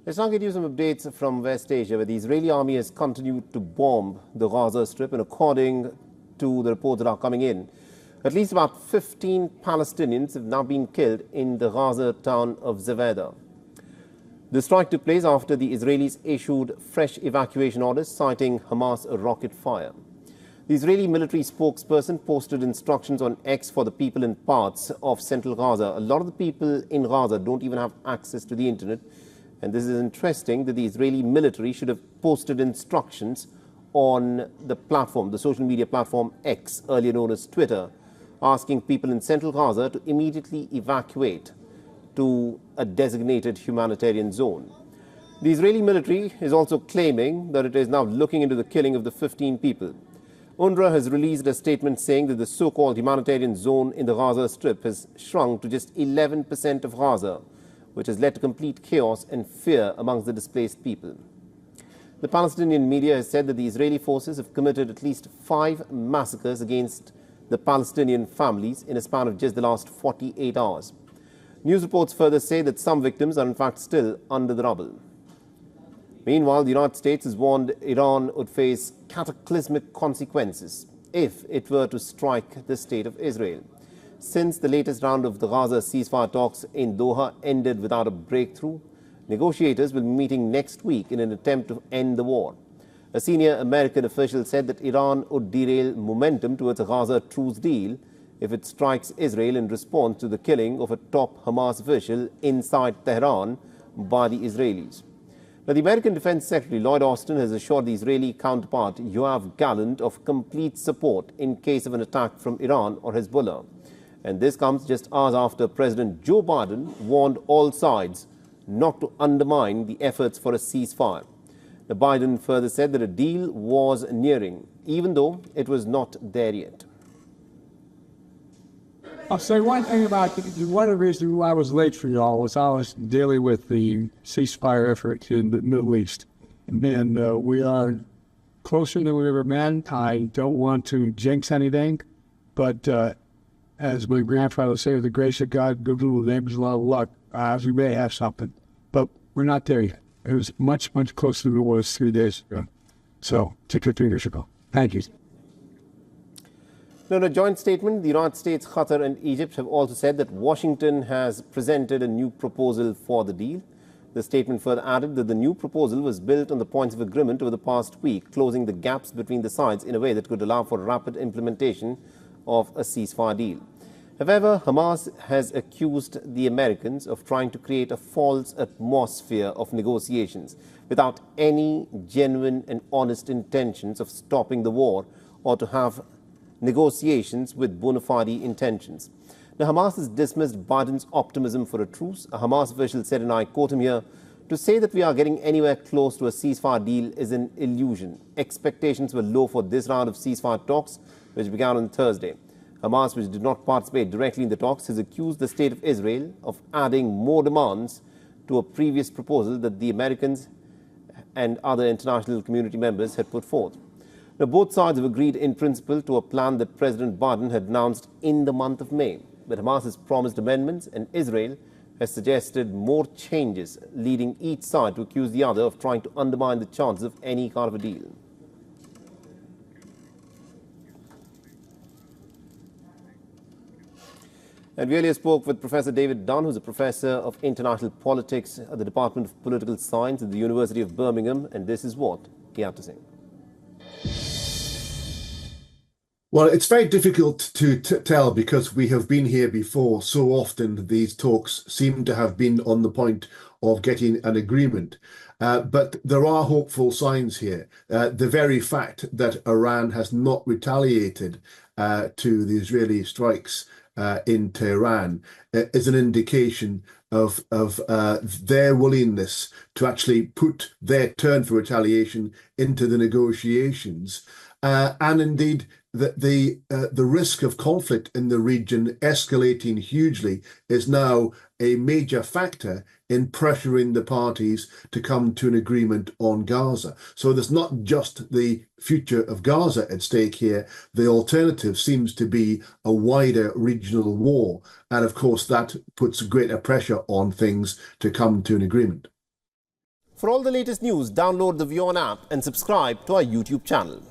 Let's now get you some updates from West Asia, where the Israeli army has continued to bomb the Gaza Strip, and according to the reports that are coming in, at least about 15 Palestinians have now been killed in the Gaza town of Zavada. The strike took place after the Israelis issued fresh evacuation orders, citing Hamas rocket fire. The Israeli military spokesperson posted instructions on X for the people in parts of central Gaza. A lot of the people in Gaza don't even have access to the internet. And this is interesting that the Israeli military should have posted instructions on the platform, the social media platform X, earlier known as Twitter, asking people in central Gaza to immediately evacuate to a designated humanitarian zone. The Israeli military is also claiming that it is now looking into the killing of the 15 people. UNRWA has released a statement saying that the so-called humanitarian zone in the Gaza Strip has shrunk to just 11% of Gaza, which has led to complete chaos and fear amongst the displaced people. The Palestinian media has said that the Israeli forces have committed at least 5 massacres against the Palestinian families in a span of just the last 48 hours. News reports further say that some victims are in fact still under the rubble. Meanwhile, the United States has warned Iran would face cataclysmic consequences if it were to strike the state of Israel. Since the latest round of the Gaza ceasefire talks in Doha ended without a breakthrough, negotiators will be meeting next week in an attempt to end the war. A senior American official said that Iran would derail momentum towards a Gaza truce deal if it strikes Israel in response to the killing of a top Hamas official inside Tehran by the Israelis. Now, the American Defense Secretary Lloyd Austin has assured the Israeli counterpart Yoav Gallant of complete support in case of an attack from Iran or Hezbollah. And this comes just hours after President Joe Biden warned all sides not to undermine the efforts for a ceasefire. The Biden further said that a deal was nearing, even though it was not there yet. I'll say one thing about one of the reasons why I was late for y'all was I was dealing with the ceasefire effort in the Middle East. And we are closer than we've ever been. I don't want to jinx anything, but as my grandfather would say, with the grace of God, good little neighbors, a lot of luck, we may have something. But we're not there yet. It was much, much closer than it was 3 days ago. So, 2 years ago. Thank you. Now, in a joint statement, the United States, Qatar and Egypt have also said that Washington has presented a new proposal for the deal. The statement further added that the new proposal was built on the points of agreement over the past week, closing the gaps between the sides in a way that could allow for rapid implementation of a ceasefire deal. However, Hamas has accused the Americans of trying to create a false atmosphere of negotiations without any genuine and honest intentions of stopping the war or to have negotiations with bona fide intentions. Now, Hamas has dismissed Biden's optimism for a truce. A Hamas official said, and I quote him here, "To say that we are getting anywhere close to a ceasefire deal is an illusion. Expectations were low for this round of ceasefire talks, which began on Thursday." Hamas, which did not participate directly in the talks, has accused the state of Israel of adding more demands to a previous proposal that the Americans and other international community members had put forth. Now, both sides have agreed in principle to a plan that President Biden had announced in the month of May. But Hamas has promised amendments, and Israel has suggested more changes, leading each side to accuse the other of trying to undermine the chances of any kind of a deal. And we earlier spoke with Professor David Dunn, who's a professor of international politics at the Department of Political Science at the University of Birmingham, and this is what he had to say. Well, it's very difficult to tell because we have been here before. So often these talks seem to have been on the point of getting an agreement. But there are hopeful signs here. The very fact that Iran has not retaliated to the Israeli strikes in Tehran is an indication of their willingness to actually put their turn for retaliation into the negotiations. And indeed, the risk of conflict in the region escalating hugely is now a major factor in pressuring the parties to come to an agreement on Gaza. So there's not just the future of Gaza at stake here. The alternative seems to be a wider regional war. And of course, that puts greater pressure on things to come to an agreement. For all the latest news, download the WION app and subscribe to our YouTube channel.